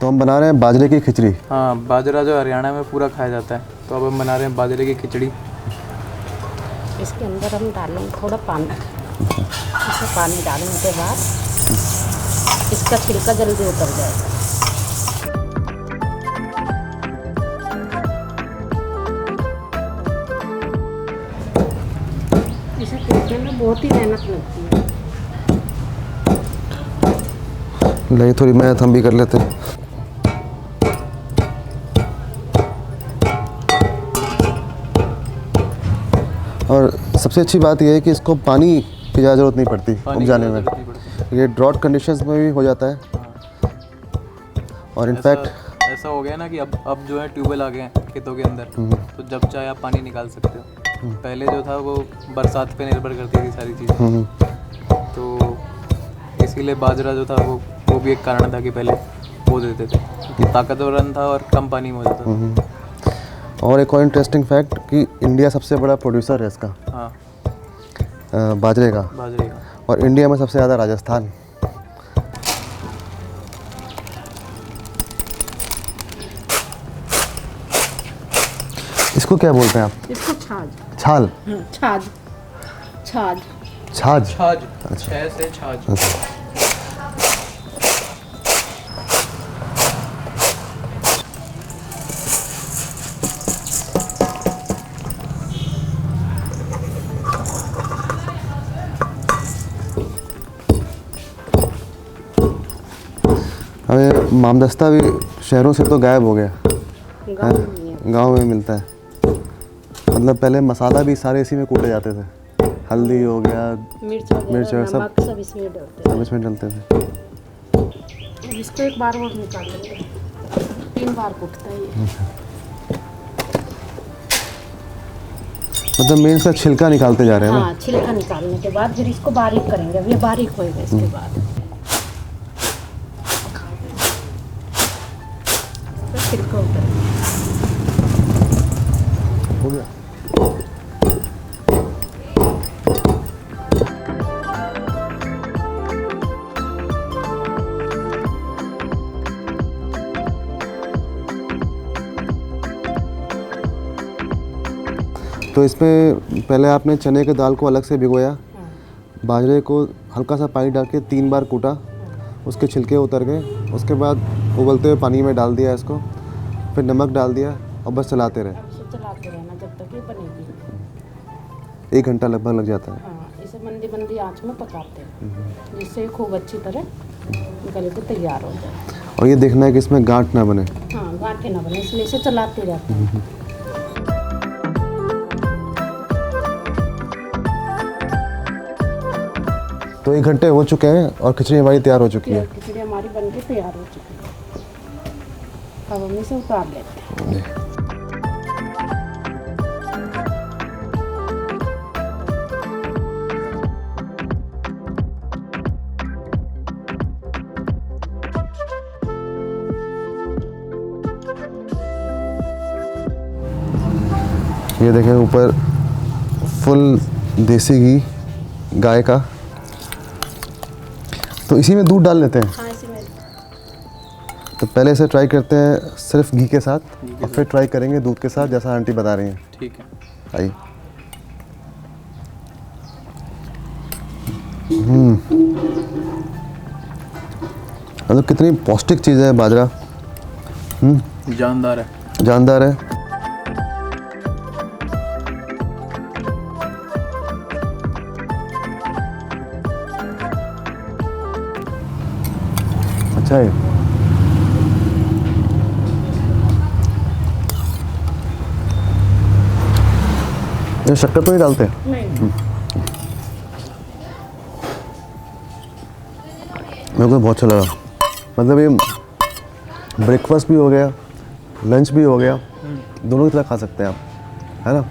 तो हम बना रहे हैं बाजरे की खिचड़ी। हाँ, बाजरा जो हरियाणा में पूरा खाया जाता है, तो अब हम बना रहे हैं बाजरे की खिचड़ी। इसके अंदर हम डालेंगे थोड़ा पानी। इसमें पानी डालने के बाद इसका छिलका जल्दी उतर जाएगा। इसे पीसने में बहुत ही मेहनत लगती है। नहीं, थोड़ी मेहनत हम भी कर लेते हैं। और सबसे अच्छी बात यह है कि इसको पानी की ज़्यादा ज़रूरत नहीं पड़ती उपजाने में। ये ड्रॉट कंडीशंस में भी हो जाता है। और इनफैक्ट ऐसा हो गया ना कि अब जो है ट्यूबवेल आ गए हैं खेतों के अंदर, तो जब चाहे आप पानी निकाल सकते हो। पहले जो था वो बरसात पे निर्भर करती थी सारी चीज़ें, तो इसीलिए बाजरा जो था वो भी एक कारण था कि पहले बो देते थे, क्योंकि ताकतवर था और कम पानी में हो जाता था। और एक और इंटरेस्टिंग फैक्ट कि इंडिया सबसे बड़ा प्रोड्यूसर है इसका। हाँ, बाजरे का। और इंडिया में सबसे ज़्यादा राजस्थान। इसको क्या बोलते हैं आप? इसको छाछ। छाल? छाछ। छाछ। छाछ? छाछ। छह से छाछ। हमें मामदस्ता भी शहरों से तो गायब हो गया, गांव में मिलता है। मतलब पहले मसाला भी सारे इसी में कूटे जाते थे। हल्दी हो गया, मिर्च वगैरह सब इसमें डालते सब इसमें डलते थे। हैं। इसको एक बार और निकाल लेंगे, 3 बार कूटता है ये। मतलब मेन इसका छिलका निकालते जा रहे हैं ना? हाँ, छिलका निकालने के बाद फिर इसको बारीक करेंगे। अब ये बारीक होएगा इसके बाद। छिलका उतर हो गया। तो इसमें पहले आपने चने के दाल को अलग से भिगोया, बाजरे को हल्का सा पानी डाल के 3 बार कूटा, उसके छिलके उतर गए। उसके बाद उबलते हुए पानी में डाल दिया इसको, फिर नमक डाल दिया और बस चलाते रहे। चलाते रहना जब तक ये बनेगी। 1 घंटा लगभग लग जाता है। हाँ, इसे मंदी मंदी आंच में पकाते हैं, जिससे खूब अच्छी तरह गल के तैयार हो जाए। और ये देखना है कि इसमें गांठ ना बने। हाँ, गांठें ना बने, इसलिए इसे चलाते रहते हैं। तो 1 घंटे हो चुके हैं और खिचड़ी हमारी तैयार हो चुकी है। खिचड़ी हमारी बनके तैयार हो चुकी है। अब हम इसे उतार लेते हैं। ये देखें ऊपर फुल देसी घी गाय का। तो इसी में दूध डाल लेते हैं। हाँ, इसी में। तो पहले इसे ट्राई करते हैं सिर्फ घी के साथ, और फिर ट्राई करेंगे दूध के साथ, जैसा आंटी बता रही हैं। ठीक है। आइए। मतलब कितनी पौष्टिक चीज़ है बाजरा। जानदार है। जानदार है। अच्छा है। ये शक्कर तो नहीं डालते? नहीं। मेरे को बहुत अच्छा लगा। मतलब ये ब्रेकफास्ट भी हो गया, लंच भी हो गया, दोनों की तरह खा सकते हैं आप, है ना?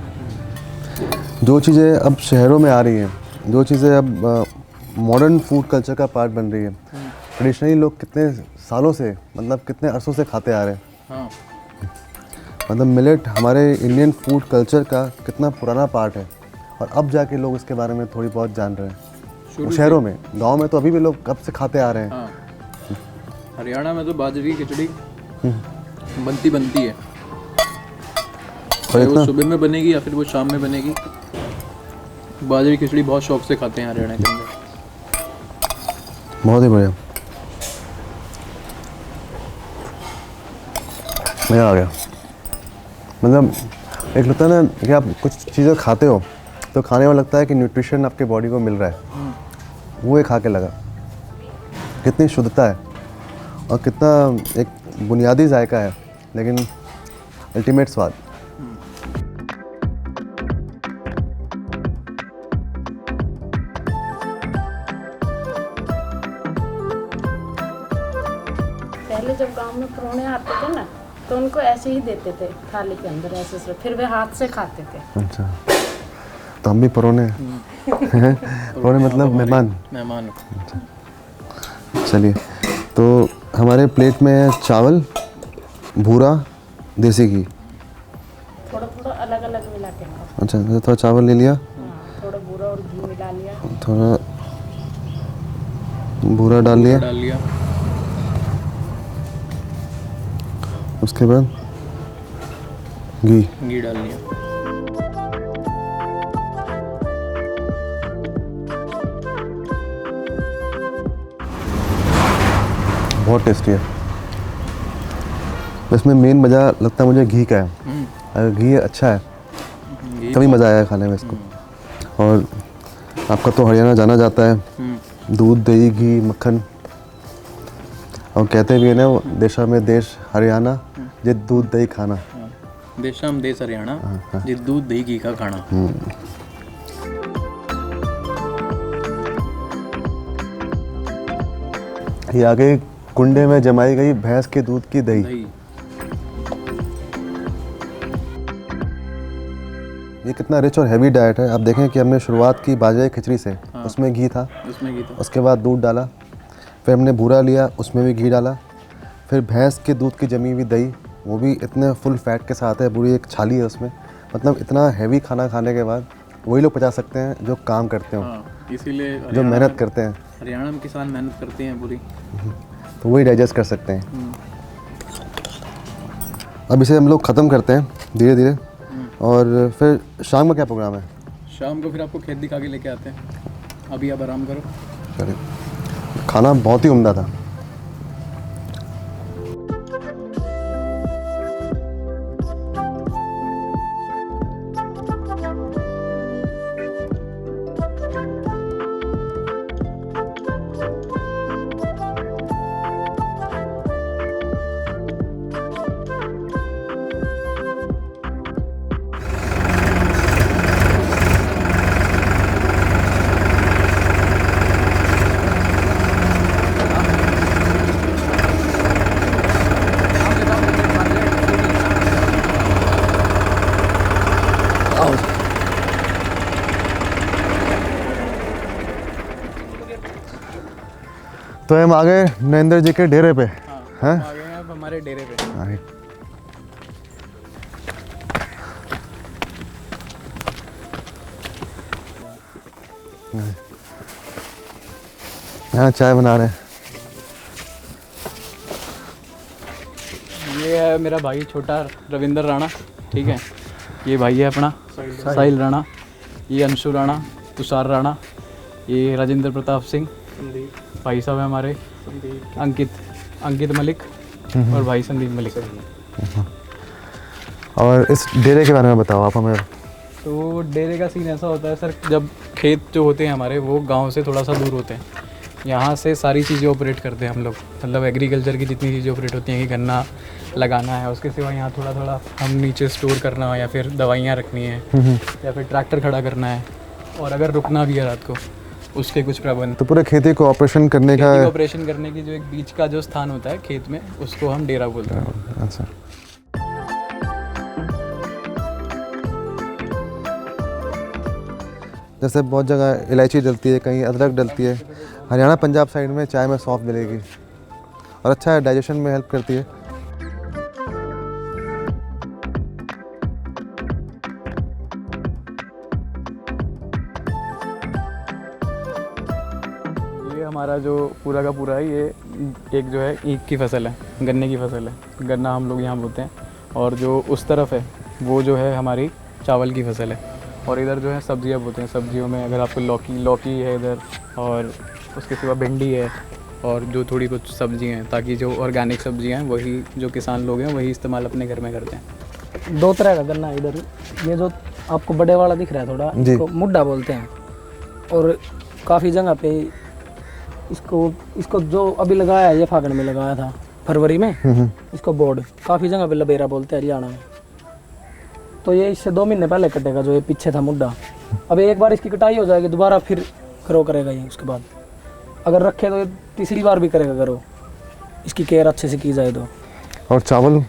जो चीज़ें अब शहरों में आ रही हैं, जो चीज़ें अब मॉडर्न फूड कल्चर का पार्ट बन रही है, ट्रेडिशनली लोग कितने सालों से, मतलब कितने अरसों से खाते आ रहे हैं। हाँ। मतलब मिलेट हमारे इंडियन फूड कल्चर का कितना पुराना पार्ट है, और अब जाके लोग इसके बारे में थोड़ी बहुत जान रहे हैं। शहरों में, गांव में तो अभी भी लोग कब से खाते आ रहे हैं। हाँ। हरियाणा में तो बाजरे की खिचड़ी बनती है, और चाहे वो इतना सुबह में बनेगी या फिर वो शाम में बनेगी। बाजरे की खिचड़ी बहुत शौक से खाते हैं हरियाणा के अंदर। बहुत ही बढ़िया, मज़ा आ गया। मतलब एक लगता है ना कि आप कुछ चीज़ें खाते हो तो खाने में लगता है कि न्यूट्रिशन आपके बॉडी को मिल रहा है, वो ये खा के लगा। कितनी शुद्धता है और कितना एक बुनियादी जायका है, लेकिन अल्टीमेट स्वाद। पहले जब गांव में परौने आते थे ना तो उनको ऐसे ही देते थे थाली के अंदर ऐसे से, फिर वे हाथ से खाते थे। अच्छा, तो हम भी परोने हैं। परोने मतलब मेहमान। चलिए, तो हमारे प्लेट में है चावल, भूरा, देसी घी। थोड़ा थोड़ा अलग अलग मिला के खाओ। अच्छा, तो थोड़ा चावल ले लिया, हाँ, थोड़ा भूरा और घी मिला लिया। थोड़ा भूरा डाल लिया, उसके बाद घी डाल लिया। बहुत टेस्टी है। इसमें मेन मज़ा लगता है मुझे घी का है। अगर घी अच्छा है तभी मज़ा आया खाने में इसको। और आपका तो हरियाणा जाना जाता है दूध, दही, घी, मक्खन, और कहते भी है ना वो देशा में देश हरियाणा जे दूध दही खाना। देशम देश हरियाणा जिस दूध दही घी का खाना। ये आगे कुंडे में जमाई गई भैंस के दूध की दही। ये कितना रिच और हैवी डाइट है। आप देखें कि हमने शुरुआत की बाजरे की खिचड़ी से, उसमें घी था, उसके बाद दूध डाला, फिर हमने भूरा लिया, उसमें भी घी डाला, फिर भैंस के दूध की जमी हुई दही, वो भी इतने फुल फैट के साथ है, पूरी एक छाली है उसमें। मतलब इतना हैवी खाना खाने के बाद वही लोग पचा सकते हैं जो काम करते हो, इसीलिए जो मेहनत करते हैं। हरियाणा में किसान मेहनत करते हैं पूरी, तो वही डाइजेस्ट कर सकते हैं। अब इसे हम लोग ख़त्म करते हैं धीरे धीरे, और फिर शाम का क्या प्रोग्राम है? शाम को फिर आपको खेत दिखा के लेके आते हैं। अभी आप आराम करो। चलिए, खाना बहुत ही उम्दा था। तो हम आ गए नरेंद्र जी के डेरे पे। हैं? आ गए हैं अब हमारे डेरे पे। आए। यहाँ चाय बना रहे हैं। ये है मेरा भाई छोटा रविंदर राणा, ठीक है। ये भाई है अपना साहिल राणा, ये अंशु राणा, तुषार राणा, ये राजेंद्र प्रताप सिंह, भाई साहब है हमारे अंकित मलिक और भाई संदीप मलिक। और इस डेरे के बारे में बताओ आप हमें। तो डेरे का सीन ऐसा होता है सर, जब खेत जो होते हैं हमारे वो गांव से थोड़ा सा दूर होते हैं, यहाँ से सारी चीज़ें ऑपरेट करते हैं हम लोग। मतलब एग्रीकल्चर की जितनी चीज़ें ऑपरेट होती हैं कि गन्ना लगाना है, उसके सिवा यहाँ थोड़ा थोड़ा हम नीचे स्टोर करना हो, या फिर दवाइयाँ रखनी है, या फिर ट्रैक्टर खड़ा करना है, और अगर रुकना भी है रात को उसके कुछ प्रबंध। तो पूरे खेती को ऑपरेशन करने का ऑपरेशन करने की जो एक बीच का जो स्थान होता है खेत में, उसको हम डेरा बोलते हैं। अच्छा। जैसे बहुत जगह इलायची डलती है, कहीं अदरक डलती है, हरियाणा पंजाब साइड में चाय में सौंफ मिलेगी और अच्छा है, डाइजेशन में हेल्प करती है। हमारा जो पूरा का पूरा है, ये एक जो है ईख की फसल है, गन्ने की फसल है। गन्ना हम लोग यहाँ बोते हैं। और जो उस तरफ है वो जो है हमारी चावल की फसल है। और इधर जो है सब्जियाँ बोते हैं। सब्जियों में अगर आपको लौकी है इधर, और उसके सिवा भिंडी है, और जो थोड़ी कुछ सब्जियाँ हैं, ताकि जो ऑर्गेनिक सब्जियाँ हैं वही जो किसान लोग हैं वही इस्तेमाल अपने घर में करते हैं। 2 तरह का गन्ना है इधर। ये जो आपको बड़े वाला दिख रहा है थोड़ा, इसको मुड्डा बोलते हैं। और काफ़ी जगह पे इसको जो अभी लगाया है, ये फागण में लगाया था फरवरी में, इसको बोर्ड। काफ़ी जगह पे लबेरा बोलते हैं हरियाणा में। तो ये इससे 2 महीने पहले कटेगा, जो ये पीछे था मुड्डा। अब एक बार इसकी कटाई हो जाएगी, दोबारा फिर ग्रो करेगा ये। उसके बाद अगर रखे तो ये तीसरी बार भी करेगा ग्रो, इसकी केयर अच्छे से की जाए तो। और चावल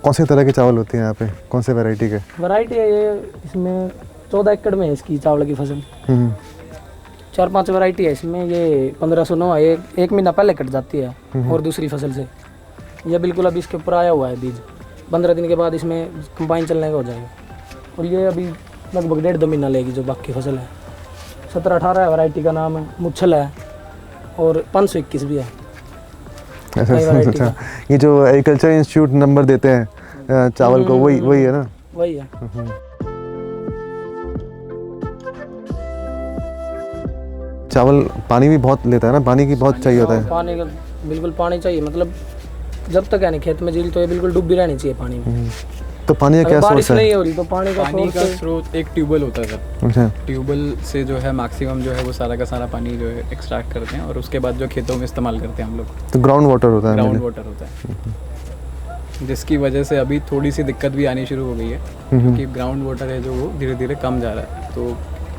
कौन से तरह के चावल होते हैं यहाँ पे, कौन से वैरायटी के? वैरायटी है ये, इसमें 14 एकड़ में है इसकी चावल की फसल। 4-5 वैरायटी है इसमें। ये 1509 है, ये 1 महीना पहले कट जाती है और दूसरी फसल से। ये बिल्कुल अभी इसके ऊपर आया हुआ है बीज। 15 दिन के बाद इसमें कंबाइन चलने का हो जाएगा। और ये अभी लगभग 1.5-2 महीना लेगी जो बाकी फसल है। 17-18 है वैरायटी का नाम है, मुच्छल है, और 521 भी है। अच्छा, ये जो एग्रीकल्चर इंस्टीट्यूट नंबर देते हैं चावल को, वही है ना? वही है। चावल पानी भी बहुत लेता है ना, पानी की बहुत चाहिए होता है। पानी का बिल्कुल पानी चाहिए, मतलब जब तक यानी खेत में झील तो ये बिल्कुल डूबी रहनी चाहिए पानी में। तो पानी का क्या बारिश सोर्स है? नहीं हो रही तो पानी का स्रोत एक ट्यूबवेल होता है सर। अच्छा, ट्यूबवेल से जो है मैक्सिमम जो है वो सारा का सारा पानी जो है एक्सट्रैक्ट करते हैं, और उसके बाद जो खेतों में इस्तेमाल करते हैं हम लोग। तो ग्राउंड वाटर होता है? ग्राउंड वाटर होता है, जिसकी वजह से अभी थोड़ी सी दिक्कत भी आनी शुरू हो गई है, क्योंकि ग्राउंड वाटर है जो वो धीरे धीरे कम जा रहा है। तो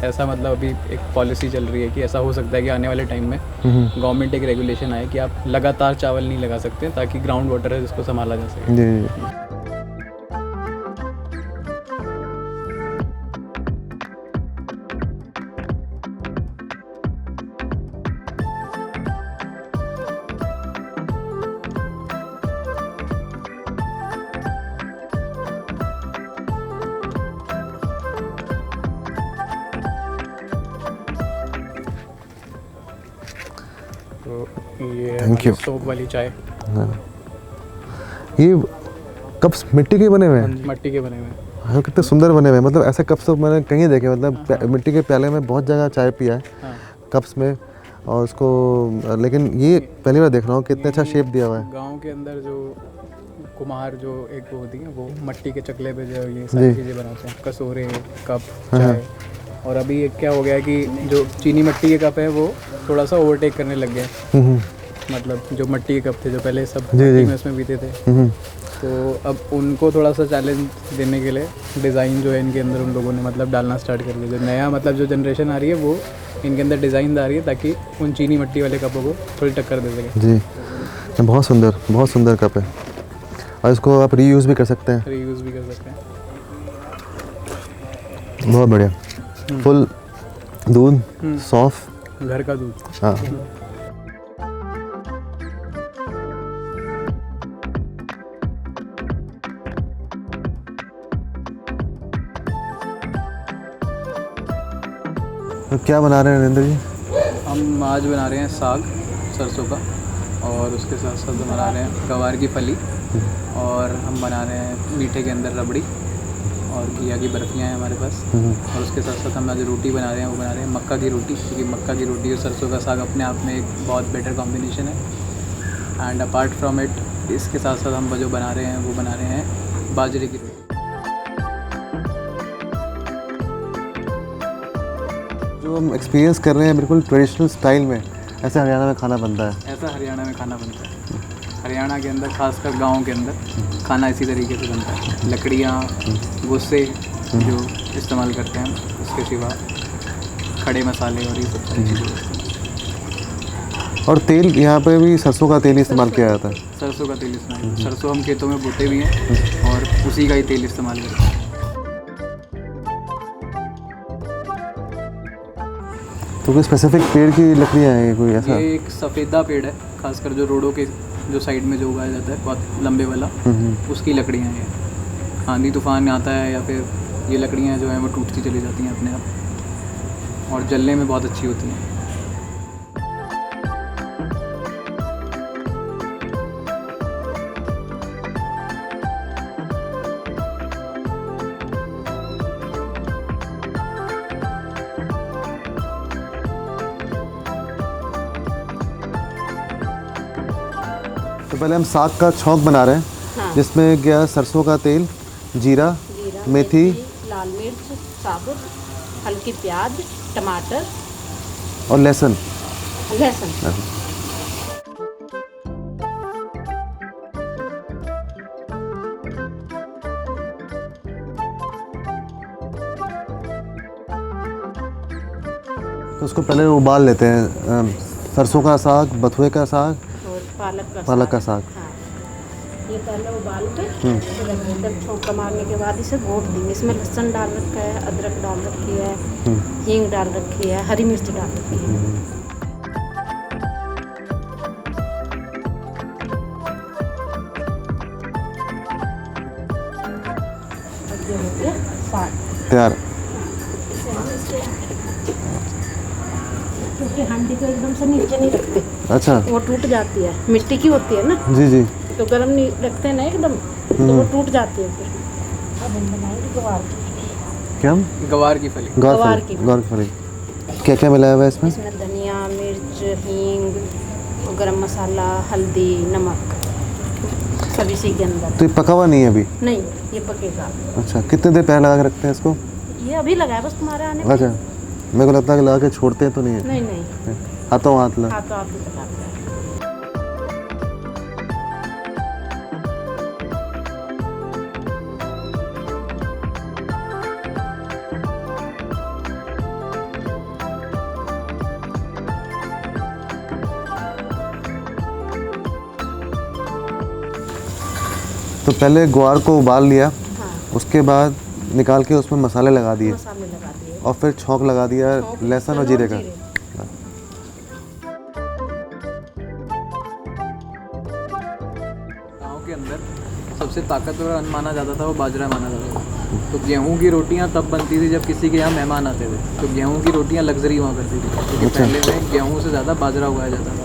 ऐसा मतलब अभी एक पॉलिसी चल रही है कि ऐसा हो सकता है कि आने वाले टाइम में गवर्नमेंट एक रेगुलेशन आए कि आप लगातार चावल नहीं लगा सकते, ताकि ग्राउंड वाटर है जिसको संभाला जा सके। जी। तो ये Thank you. सोप वाली चाय ये कप्स मिट्टी के बने हुए हैं? मट्टी के बने हुए हैं। हाँ, कितने सुंदर बने हुए हैं। मतलब ऐसे कप्स तो मैंने कहीं देखे, मतलब मिट्टी के प्याले में बहुत जगह चाय पिया है, कप्स में, और उसको, लेकिन ये पहली बार देख रहा हूँ कितने अच्छा शेप दिया हुआ है। गांव के अंदर जो कुम्हार जो एक वो होती है, वो मट्टी के चकले पे जो ये सारी चीज़ें बनाते हैं, कसोरे, कप, चाय। और अभी एक क्या हो गया है कि जो चीनी मट्टी के कप है वो थोड़ा सा ओवरटेक करने लग गए हैं। मतलब जो मट्टी के कप थे जो पहले सब मट्टी में उसमें पीते थे, तो अब उनको थोड़ा सा चैलेंज देने के लिए डिज़ाइन जो है इनके अंदर उन लोगों ने मतलब डालना स्टार्ट कर दिया। जो नया मतलब जो जनरेशन आ रही है वो इनके अंदर डिज़ाइन आ रही है, ताकि उन चीनी मट्टी वाले कपों को थोड़ी टक्कर दे सके। जी, बहुत सुंदर कप है, और इसको आप रीयूज़ भी कर सकते हैं। रीयूज़ भी कर सकते हैं। बहुत बढ़िया, फुल दूध, सौंफ, घर का दूध। हाँ। तो क्या बना रहे हैं नरेंद्र जी? हम आज बना रहे हैं साग सरसों का, और उसके साथ साथ बना रहे हैं गवार की फली, और हम बना रहे हैं मीठे के अंदर रबड़ी, और घिया की बर्फियाँ हैं हमारे पास। और उसके साथ साथ हम आज रोटी बना रहे हैं, वो बना रहे हैं मक्का की रोटी, क्योंकि मक्का की रोटी और सरसों का साग अपने आप में एक बहुत बेटर कॉम्बिनेशन है। एंड अपार्ट फ्रॉम इट, इसके साथ साथ हम जो बना रहे हैं वो बना रहे हैं बाजरे की रोटी। जो हम एक्सपीरियंस कर रहे हैं बिल्कुल ट्रेडिशनल स्टाइल में, ऐसा हरियाणा में खाना बनता है। ऐसा हरियाणा में खाना बनता है। हरियाणा के अंदर, खासकर गांव के अंदर खाना इसी तरीके से बनता है। लकड़ियाँ, गुस्से जो इस्तेमाल करते हैं, उसके सिवा खड़े मसाले और ये सब सारी चीज़ें। और तेल यहाँ पे भी सरसों का तेल इस्तेमाल किया जाता है। सरसों का तेल इस्तेमाल, सरसों हम खेतों में बोते भी हैं और उसी का ही तेल इस्तेमाल करते हैं। तो कोई स्पेसिफिक पेड़ की लकड़ियाँ हैं कोई ऐसा? ये एक सफ़ेदा पेड़ है, खासकर जो रोडों के जो साइड में जो उगाया जाता है, बहुत लंबे वाला, उसकी लकड़ियाँ हैं। आंधी तूफान आता है या फिर ये लकड़ियाँ जो हैं वो टूटती चली जाती हैं अपने आप, और जलने में बहुत अच्छी होती हैं। तो पहले हम साग का छौंक बना रहे हैं, हाँ। जिसमें गया सरसों का तेल, जीरा, जीरा, मेथी, लाल मिर्च साबुत, हल्की प्याज, टमाटर और लहसुन। लहसुन। तो उसको पहले उबाल लेते हैं। सरसों का साग, बथुए का साग, और पालक का साग। हाँ, ये पहले उबाल के फिर जब छौंका मारने के बाद इसे घोट देंगे। इसमें लहसुन डाल रखा है, अदरक डाल रखी है, हींग डाल रखी है, हरी मिर्च डाल रखी है। अब ये हो गया साग तैयार। क्योंकि हांडी को एकदम से नीचे नहीं रखते, अच्छा। वो टूट जाती है, मिट्टी की होती है ना, जी जी। तो गर्म नहीं रखते ना एकदम, तो वो टूट जाती है। फिर अब हम बनाएंगे गवार की। क्या? गवार की फली। गवार की। गवार की फली। क्या क्या मिलाया हुआ है इसमें? इसमें धनिया, मिर्च, हींग, गरम मसाला, हल्दी, नमक सब इसी के अंदर। तो ये पका हुआ नहीं है अभी? नहीं, ये पकेगा। अच्छा, कितने देर पहले लगा के रखते हैं इसको? ये अभी लगाया बस तुम्हारे आने पे। अच्छा, मेरे को लगता है कि लगा के छोड़ते हैं तो नहीं है। नहीं नहीं, हाथों हाथ लगा। हाँ तो आप भी लगाते हैं। तो पहले ग्वार को उबाल लिया, हाँ, उसके बाद निकाल के उसमें मसाले लगा दिए मसाले लगा दिए। और फिर छौंक लगा दिया लहसुन और जीरे का। गाँव के अंदर सबसे ताकतवर अन्न माना जाता था वो बाजरा माना जाता था। तो गेहूं की रोटियां तब बनती थी जब किसी के यहाँ मेहमान आते थे, तो गेहूं की रोटियां लग्जरी हुआ करती थी, क्योंकि पहले में गेहूं से ज़्यादा बाजरा उगाया जाता था।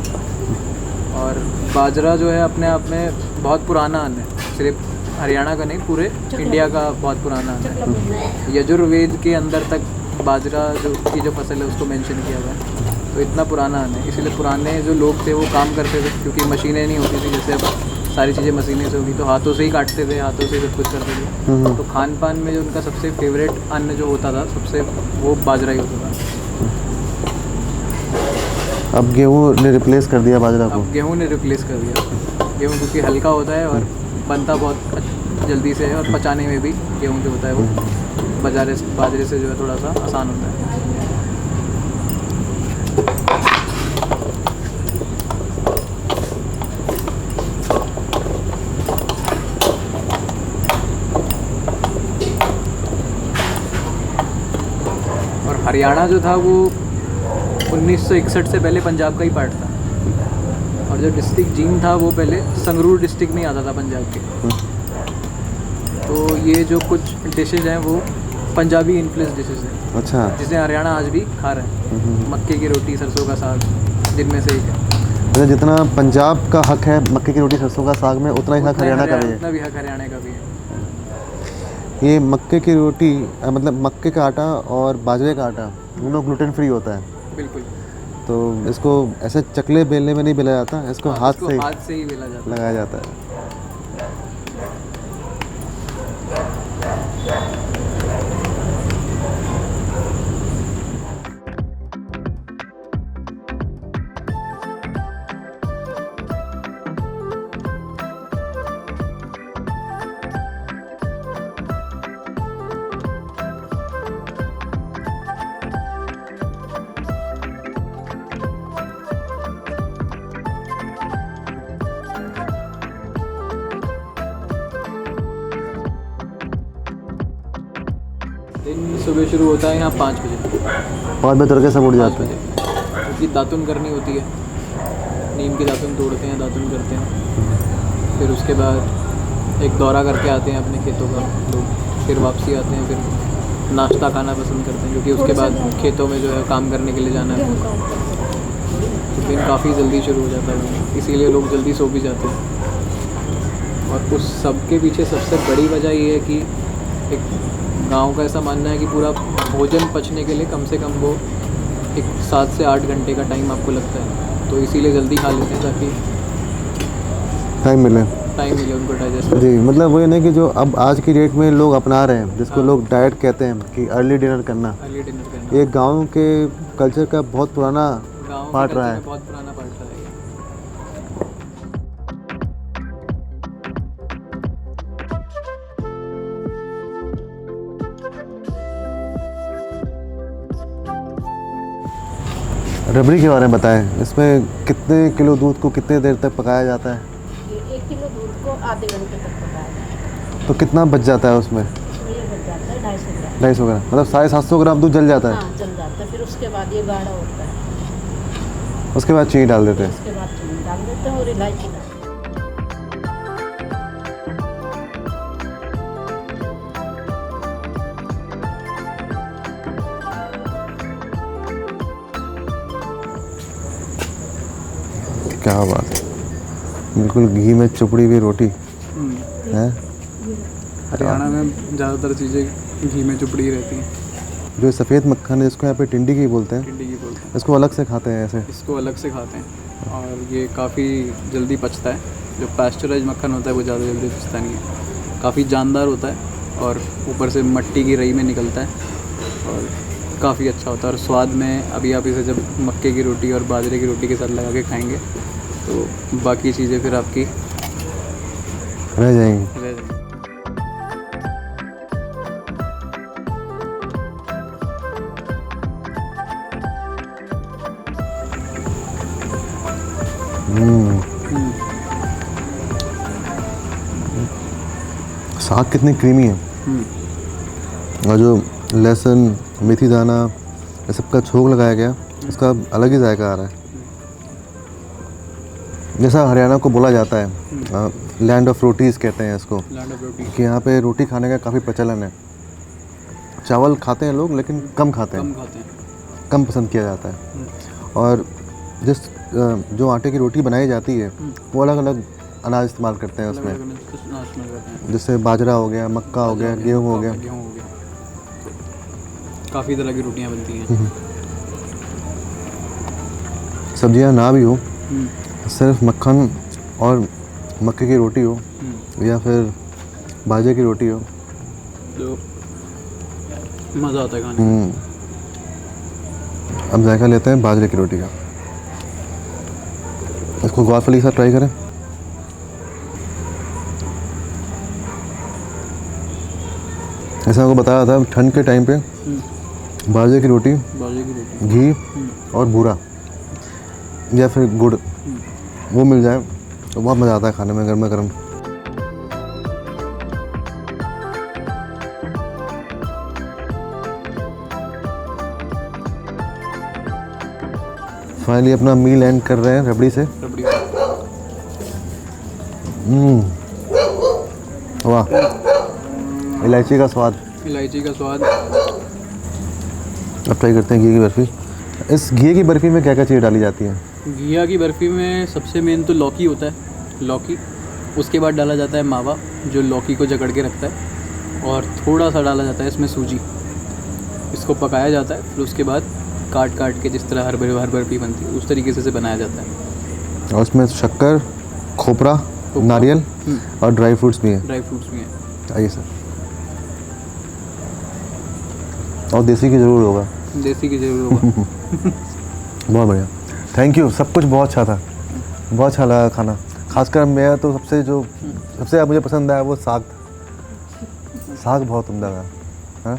और बाजरा जो है अपने आप में बहुत पुराना अन्न है, सिर्फ हरियाणा का नहीं पूरे इंडिया का बहुत पुराना अन्न है। यजुर्वेद के अंदर तक बाजरा जो की जो फसल है उसको मेंशन किया हुआ है। तो इतना पुराना अन्न है, इसीलिए पुराने जो लोग थे वो काम करते थे, क्योंकि मशीनें नहीं होती थी जैसे अब सारी चीज़ें मशीनें से होगी, तो हाथों से ही काटते थे, हाथों से सब कुछ करते थे। तो खान पान में जो उनका सबसे फेवरेट अन्न जो होता था सबसे, वो बाजरा ही होता था। अब गेहूँ ने रिप्लेस कर दिया बाजरा को। अब गेहूँ ने रिप्लेस कर दिया। गेहूँ क्योंकि हल्का होता है और बनता बहुत जल्दी से है, और पचाने में भी गेहूँ जो होता है वो बाजरे से जो है थोड़ा सा आसान होता है। और हरियाणा जो था वो 1961 से पहले पंजाब का ही पार्ट था, और जो डिस्ट्रिक्ट जींद था वो पहले संगरूर डिस्ट्रिक्ट में आता था पंजाब के। तो ये जो कुछ डिशेज हैं वो पंजाबी इन्फ्लुएंस डिशेज हैं। अच्छा। जिसे हरियाणा आज भी खा रहे हैं। मक्के की रोटी, सरसों का साग जिनमें से एक है। मतलब जितना पंजाब का हक है मक्के की रोटी सरसों का साग में, उतना ही हक हरियाणा का भी है। उतना भी हक हरियाणा का भी है। ये मक्के की रोटी मतलब मक्के का आटा और बाजरे का आटा दोनों ग्लूटेन फ्री होता है। बिल्कुल। तो इसको ऐसे चकले बेलने में नहीं बेला जाता, इसको हाथ से ही बेला जाता है। लगाया जाता है। दिन सुबह शुरू होता है यहाँ 5 बजे। 5 बजे तड़के सब उठ 5 जाते हैं। बजे क्योंकि दातुन करनी होती है, नीम की दातुन तोड़ते हैं, दातुन करते हैं। फिर उसके बाद एक दौरा करके आते हैं अपने खेतों का लोग, फिर वापसी आते हैं, फिर नाश्ता खाना पसंद करते हैं, क्योंकि उसके बाद खेतों में जो है काम करने के लिए जाना है। तो दिन काफ़ी जल्दी शुरू हो जाता है, इसीलिए लोग जल्दी सो भी जाते हैं। और उस सब के पीछे सबसे बड़ी वजह ये है कि एक गांव का ऐसा मानना है कि पूरा भोजन पचने के लिए कम से कम वो एक 7 से 8 घंटे का टाइम आपको लगता है। तो इसीलिए जल्दी खा लेते हैं ताकि टाइम मिले मिले उनको डाइजेस्ट। जी, मतलब वही नहीं कि जो अब आज की डेट में लोग अपना रहे हैं, जिसको लोग डाइट कहते हैं कि अर्ली डिनर करना, अर्ली डिनर करना ये गांव के कल्चर का बहुत पुराना गाँव पार्ट रहा है। बहुत पुराना पार्ट रहा है। रबड़ी के बारे में बताएं, इसमें कितने किलो दूध को कितने देर तक पकाया जाता है? ये 1 किलो दूध को आधे घंटे तक पकाया जाता है। तो कितना बच जाता है उसमें? उसमें ये बच जाता है 250 ग्राम। 250 ग्राम, मतलब 750 ग्राम दूध जल जाता है। हाँ, जल जाता है। फिर उसके बाद ये गाढ़ा होता है। उसके बाद चीनी डाल देते हैं। उसके बाद चीनी डाल देते हैं और इलायची डाल। क्या बात है, बिल्कुल घी में चुपड़ी हुई रोटी है। हरियाणा में ज़्यादातर चीज़ें घी में चुपड़ी रहती हैं। जो सफ़ेद मक्खन है इसको यहाँ पे टिंडी की बोलते हैं, टिंडी की बोलते हैं। इसको अलग से खाते हैं ऐसे। इसको अलग से खाते हैं और ये काफ़ी जल्दी पचता है। जो पास्चराइज मक्खन होता है वो ज़्यादा जल्दी पचता नहीं है, काफ़ी जानदार होता है और ऊपर से मिट्टी की रई में निकलता है और काफ़ी अच्छा होता है। और स्वाद में अभी आप इसे जब मक्के की रोटी और बाजरे की रोटी के साथ लगा के खाएंगे तो बाकी चीज़ें फिर आपकी रह जाएंगी। रह जाएंगी। साग कितनी क्रीमी है, और जो लहसुन मेथी दाना ये सब का छोंक लगाया गया, उसका अलग ही जायका आ रहा है। जैसा हरियाणा को बोला जाता है, लैंड ऑफ रोटीज़ कहते हैं इसको, लैंड ऑफ रोटी कि यहाँ पे रोटी खाने का काफ़ी प्रचलन है। चावल खाते हैं लोग लेकिन कम खाते कम हैं, खाते हैं। कम पसंद किया जाता है। और जिस जो आटे की रोटी बनाई जाती है वो अलग अलग अनाज इस्तेमाल करते हैं उसमें, जैसे बाजरा हो गया, मक्का हो गया, गेहूँ हो गया। काफ़ी तरह की रोटियां बनती हैं। सब्जियां ना भी हो, सिर्फ मक्खन और मक्के की रोटी हो या फिर बाजरे की रोटी हो, जो मज़ा आता है खाने में। अब जायका लेते हैं बाजरे की रोटी का। इसको ग्वारफली के साथ ट्राई करें। ऐसा आपको बताया था, ठंड के टाइम पे बाजरे की रोटी, घी और बूरा या फिर गुड़ वो मिल जाए तो बहुत मज़ा आता है खाने में, गर्मा गर्म। फाइनली अपना मील एंड कर रहे हैं रबड़ी से। वाह, इलायची का स्वाद। इलायची का स्वाद। अब ट्राई करते हैं घी की बर्फ़ी। इस घी की बर्फ़ी में क्या क्या चीज़ डाली जाती है? घिया की बर्फ़ी में सबसे मेन तो लौकी होता है, लौकी। उसके बाद डाला जाता है मावा, जो लौकी को जकड़ के रखता है, और थोड़ा सा डाला जाता है इसमें सूजी। इसको पकाया जाता है, फिर उसके बाद काट काट के जिस तरह हर बर्फ़ी बनती है उस तरीके से बनाया जाता है। और उसमें शक्कर, खोपरा, नारियल और ड्राई फ्रूट्स भी हैं। ड्राई फ्रूट्स भी हैं। आइए सर। और देसी की ज़रूर होगा। देसी की ज़रूर होगा। बहुत बढ़िया, थैंक यू। सब कुछ बहुत अच्छा था, बहुत अच्छा लगा खाना। खासकर मैं तो सबसे मुझे पसंद आया वो साग बहुत उम्दा था। हाँ।